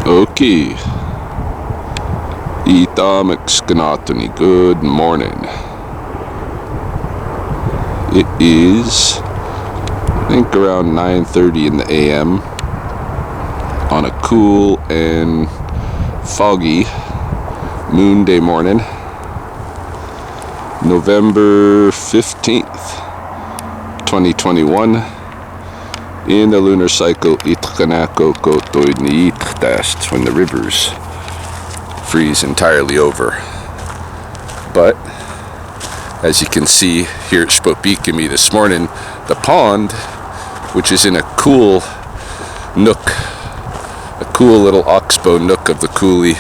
Okay. Itamexkanatoni, good morning. It is, I think, around 9:30 in the AM on a cool and foggy moon day morning, November 15th, 2021, in the lunar cycle Itkanako Kotoiniitas, when the rivers freeze entirely over. But as you can see here at Sspopiikimi this morning, the pond, which is in a cool nook, a cool little oxbow nook of the coulee,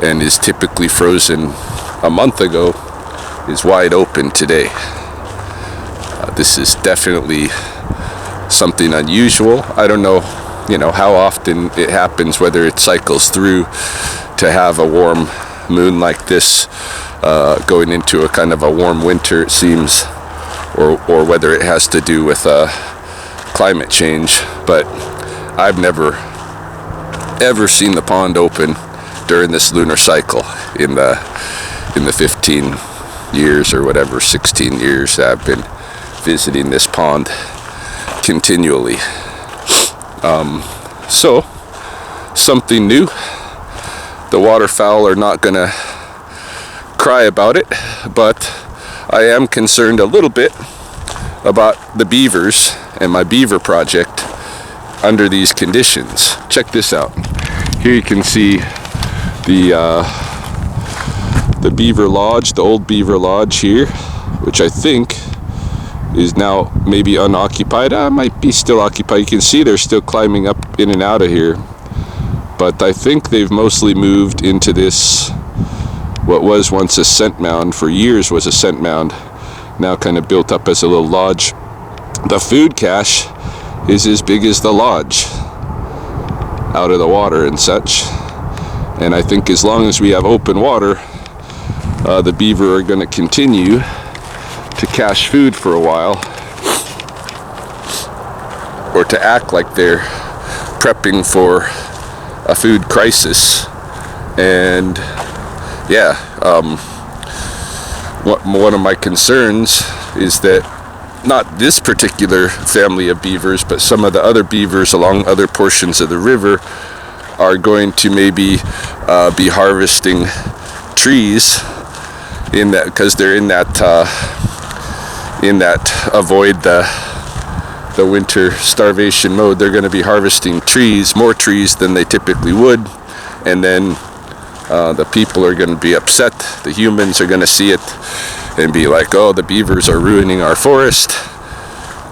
and is typically frozen a month ago, is wide open today. This is definitely something unusual. I don't know, how often it happens, whether it cycles through to have a warm moon like this, going into a kind of a warm winter, it seems, or whether it has to do with climate change. But I've never ever seen the pond open during this lunar cycle in the 15 years or whatever, 16 years that I've been visiting this pond continually. So something new. The waterfowl are not gonna cry about it, but I am concerned a little bit about the beavers and my beaver project under these conditions. Check this out. Here you can see the beaver lodge, the old beaver lodge here, which I think is now maybe unoccupied. Might be still occupied. You can see they're still climbing up in and out of here, but I think they've mostly moved into this, what was once a scent mound, for years was a scent mound, now kind of built up as a little lodge. The food cache is as big as the lodge out of the water and such, and I think as long as we have open water, the beaver are going to continue to cache food for a while, or to act like they're prepping for a food crisis. And one of my concerns is that not this particular family of beavers, but some of the other beavers along other portions of the river are going to maybe be harvesting trees in that, because they're in that avoid the winter starvation mode. They're going to be harvesting trees, more trees than they typically would, and then the people are going to be upset. The humans are going to see it and be like, oh, the beavers are ruining our forest,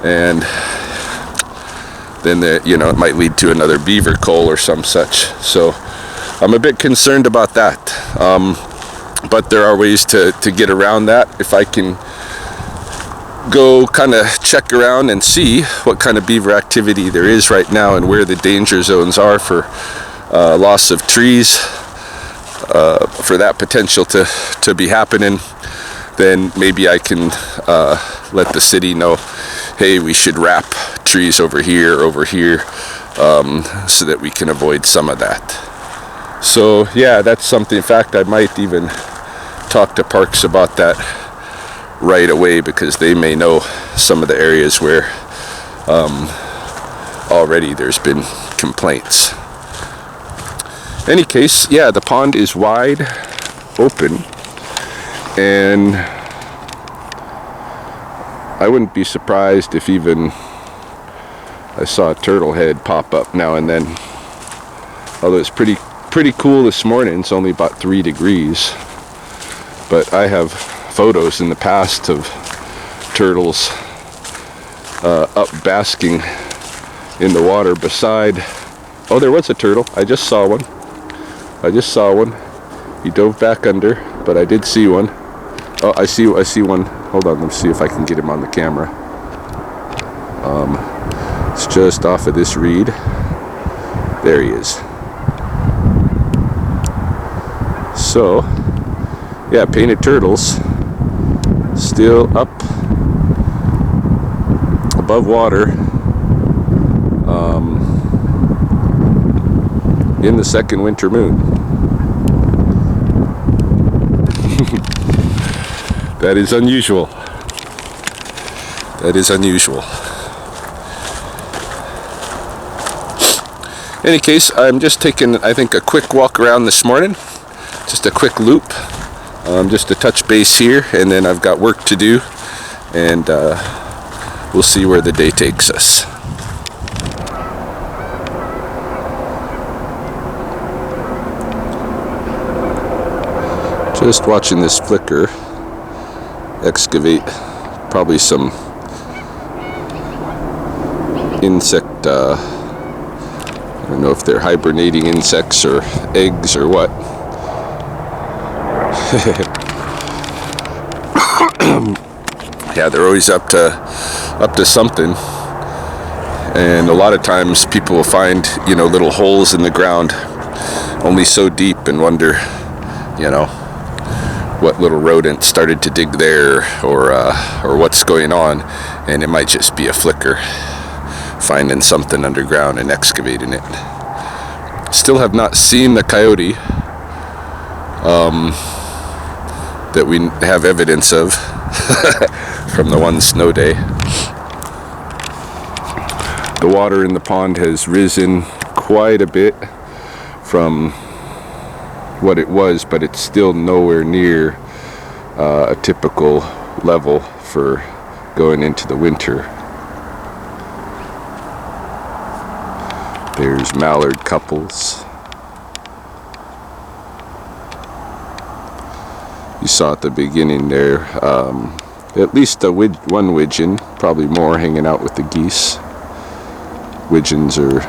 and then it might lead to another beaver cull or some such. So I'm a bit concerned about that, but there are ways to get around that. If I can go kind of check around and see what kind of beaver activity there is right now and where the danger zones are for loss of trees, for that potential to be happening, then maybe I can let the city know, hey, we should wrap trees over here, so that we can avoid some of that. So yeah, that's something. In fact, I might even talk to Parks about that right away, because they may know some of the areas where already there's been complaints. Any case, yeah, the pond is wide open, and I wouldn't be surprised if even I saw a turtle head pop up now and then. Although it's pretty cool this morning. It's only about 3 degrees, but I have photos in the past of turtles up basking in the water beside. Oh, there was a turtle. I just saw one. He dove back under, but I did see one. Oh, I see one. Hold on, let's see if I can get him on the camera. It's just off of this reed. There he is. So yeah, painted turtles still up above water. in the second winter moon. That is unusual. That is unusual. In any case, I'm just taking, I think, a quick walk around this morning. Just a quick loop. Just to touch base here, and then I've got work to do, and we'll see where the day takes us. Just watching this flicker excavate probably some insect, I don't know if they're hibernating insects or eggs or what. Yeah, they're always up to something, and a lot of times people will find, you know, little holes in the ground only so deep and wonder, you know, what little rodent started to dig there, or what's going on, and it might just be a flicker finding something underground and excavating it. Still have not seen the coyote that we have evidence of from the one snow day. The water in the pond has risen quite a bit from what it was, but it's still nowhere near a typical level for going into the winter. There's mallard couples. You saw at the beginning there, at least one widgeon, probably more, hanging out with the geese. Widgeons are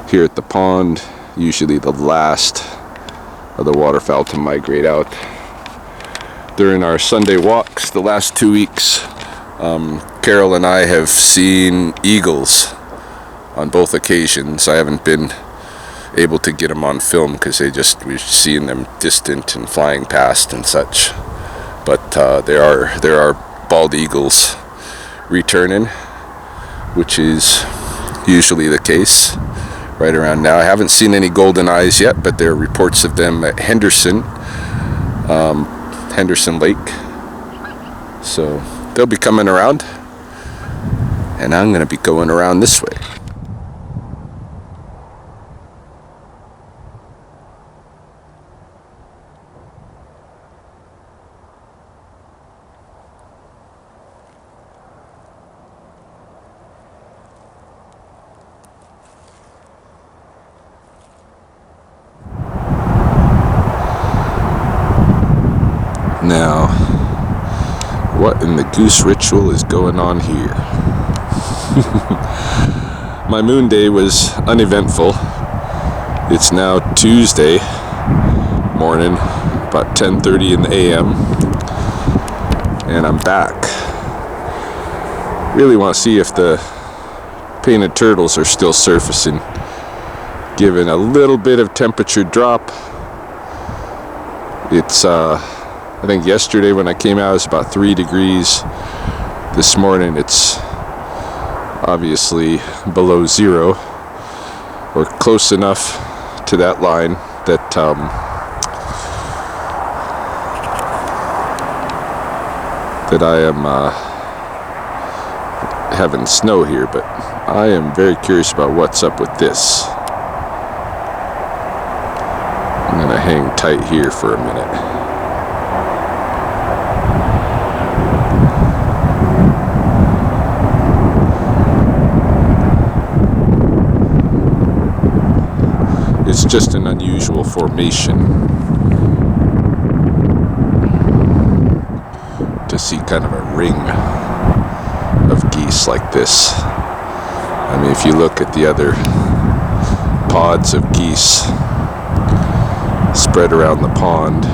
here at the pond, usually the last of the waterfowl to migrate out. During our Sunday walks the last 2 weeks, Carol and I have seen eagles on both occasions. I haven't been able to get them on film because we've seen them distant and flying past and such. But there are bald eagles returning, which is usually the case right around now. I haven't seen any golden eyes yet, but there are reports of them at Henderson Lake. So they'll be coming around, and I'm going to be going around this way. Now, what in the goose ritual is going on here? My moon day was uneventful. It's now Tuesday morning, about 10:30 in the a.m., and I'm back. Really want to see if the painted turtles are still surfacing, given a little bit of temperature drop. It's I think yesterday when I came out it was about 3 degrees. This morning it's obviously below zero, or close enough to that line that that I am having snow here, but I am very curious about what's up with this. I'm gonna hang tight here for a minute. It's just an unusual formation to see kind of a ring of geese like this. I mean, if you look at the other pods of geese spread around the pond,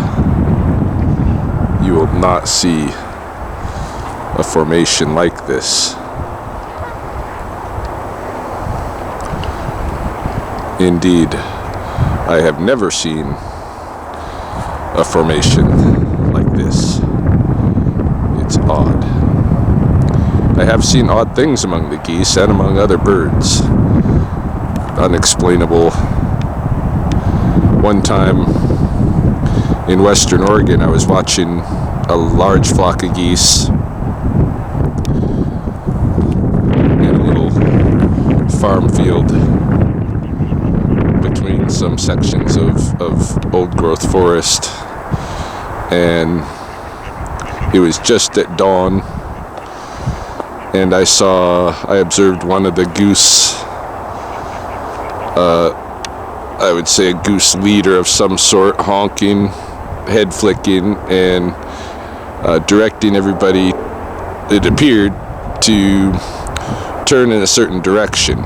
you will not see a formation like this. Indeed, I have never seen a formation like this. It's odd. I have seen odd things among the geese and among other birds. Unexplainable one time in Western Oregon, I was watching a large flock of geese in a little farm field between some sections of old growth forest, and it was just at dawn, and I observed one of the goose, I would say a goose leader of some sort, honking, head flicking, and directing everybody, it appeared, to turn in a certain direction.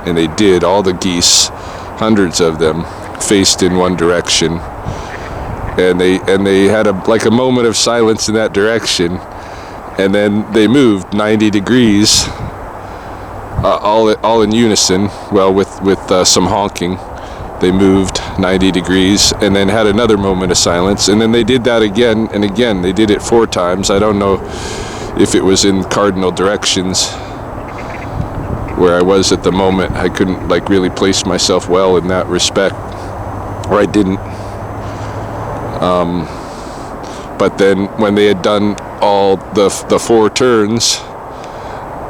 And they did. All the geese, hundreds of them, faced in one direction, and they had a moment of silence in that direction, and then they moved 90 degrees, all in unison. Well, with some honking, they moved 90 degrees, and then had another moment of silence, and then they did that again and again. They did it 4 times. I don't know if it was in cardinal directions where I was at the moment. I couldn't really place myself well in that respect, or I didn't. But then when they had done all the 4 turns,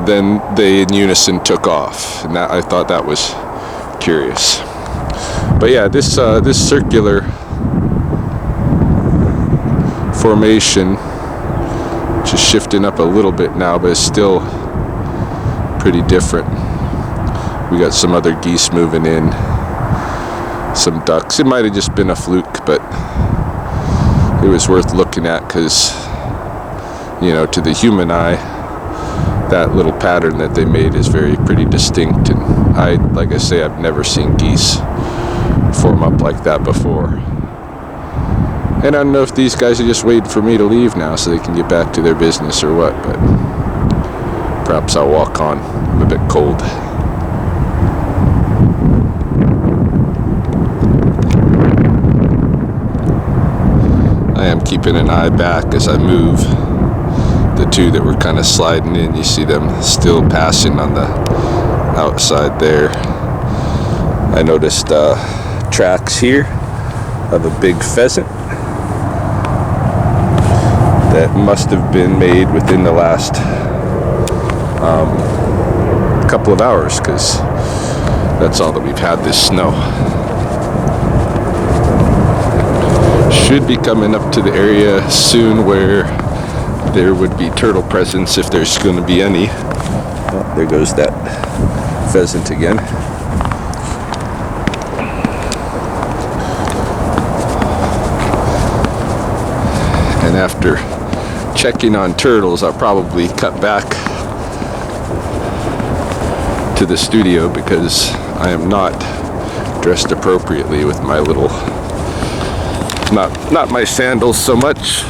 then they in unison took off, and I thought that was curious. But yeah, this circular formation, just shifting up a little bit now, but it's still pretty different. We got some other geese moving in, some ducks. It might have just been a fluke, but it was worth looking at because, to the human eye, that little pattern that they made is pretty distinct. And like I say, I've never seen geese form up like that before. And I don't know if these guys are just waiting for me to leave now so they can get back to their business or what, but perhaps I'll walk on. I'm a bit cold. I am keeping an eye back as I move. The 2 that were kind of sliding in, you see them still passing on the outside there. I noticed tracks here of a big pheasant that must have been made within the last couple of hours, because that's all that we've had this snow. Should be coming up to the area soon where there would be turtle presence, if there's going to be any. Oh, there goes that pheasant again. And after checking on turtles, I'll probably cut back to the studio because I am not dressed appropriately with my little, not my sandals so much,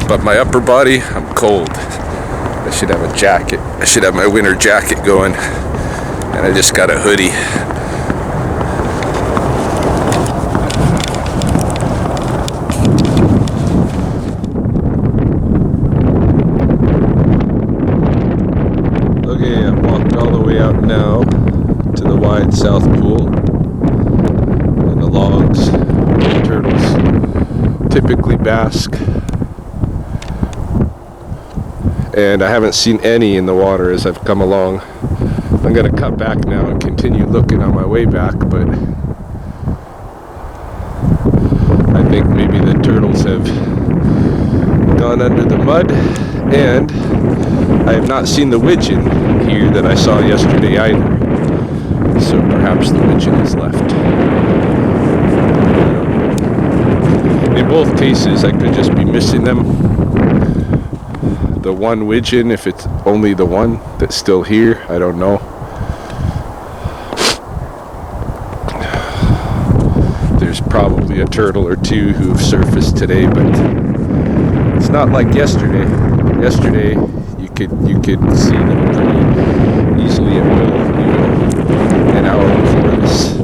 but my upper body. I'm cold. I should have a jacket. I should have my winter jacket going, and I just got a hoodie. Okay, I've walked all the way out now to the wide south pool and the logs where the turtles typically bask. And I haven't seen any in the water as I've come along. I'm going to cut back now and continue looking on my way back, but I think maybe the turtles have gone under the mud, and I have not seen the widgeon here that I saw yesterday either. So perhaps the widgeon is left. In both cases, I could just be missing them. The one widgeon, if it's only the one that's still here, I don't know. There's probably a turtle or 2 who've surfaced today, but it's not like yesterday. Yesterday, you could see them pretty easily at will, an hour before this.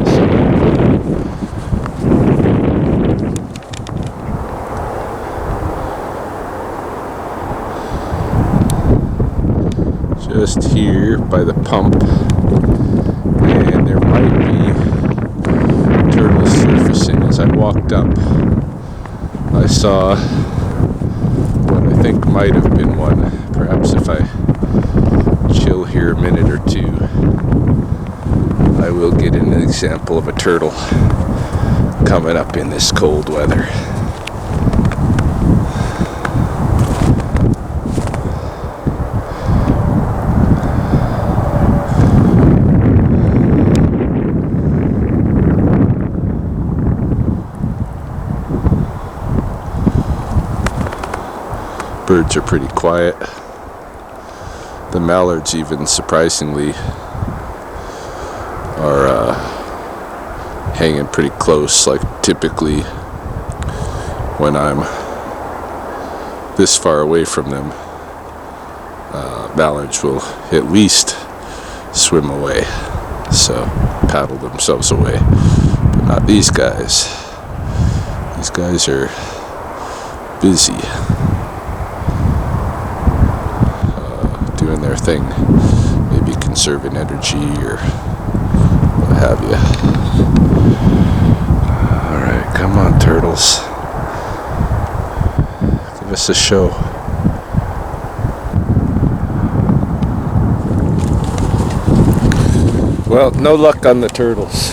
Just here by the pump, and there might be turtles surfacing as I walk. walked up, I saw what I think might have been one. Perhaps if I chill here a minute or two, I will get an example of a turtle coming up in this cold weather. Birds are pretty quiet. The mallards, even surprisingly, are hanging pretty close. Like typically when I'm this far away from them, mallards will at least swim away, so paddle themselves away. But not these guys. These guys are busy. Doing their thing, maybe conserving energy or what have you. Alright, come on, turtles. Give us a show. Well, no luck on the turtles,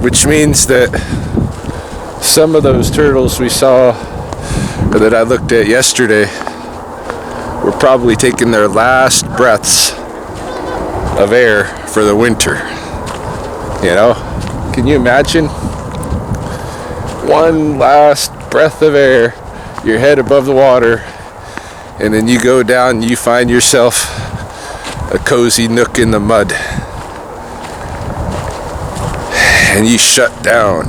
which means that some of those turtles we saw, or that I looked at yesterday, we're probably taking their last breaths of air for the winter. You know? Can you imagine? One last breath of air, your head above the water, and then you go down and you find yourself a cozy nook in the mud. And you shut down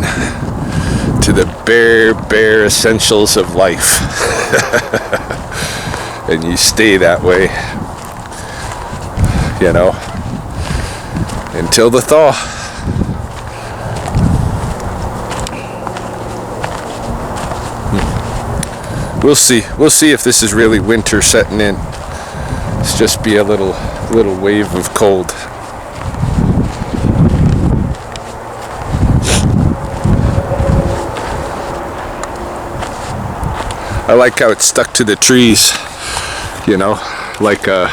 to the bare essentials of life. And you stay that way, you know, until the thaw. We'll see. We'll see if this is really winter setting in. It's just be a little wave of cold. I like how it's stuck to the trees. You know, like a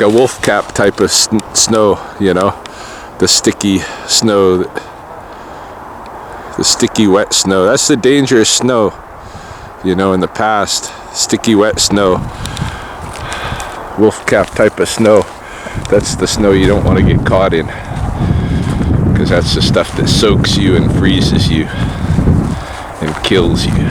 wolf cap type of snow, you know, the sticky snow, the sticky wet snow. That's the dangerous snow, you know, in the past. Sticky wet snow, wolf cap type of snow. That's the snow you don't want to get caught in, because that's the stuff that soaks you and freezes you and kills you.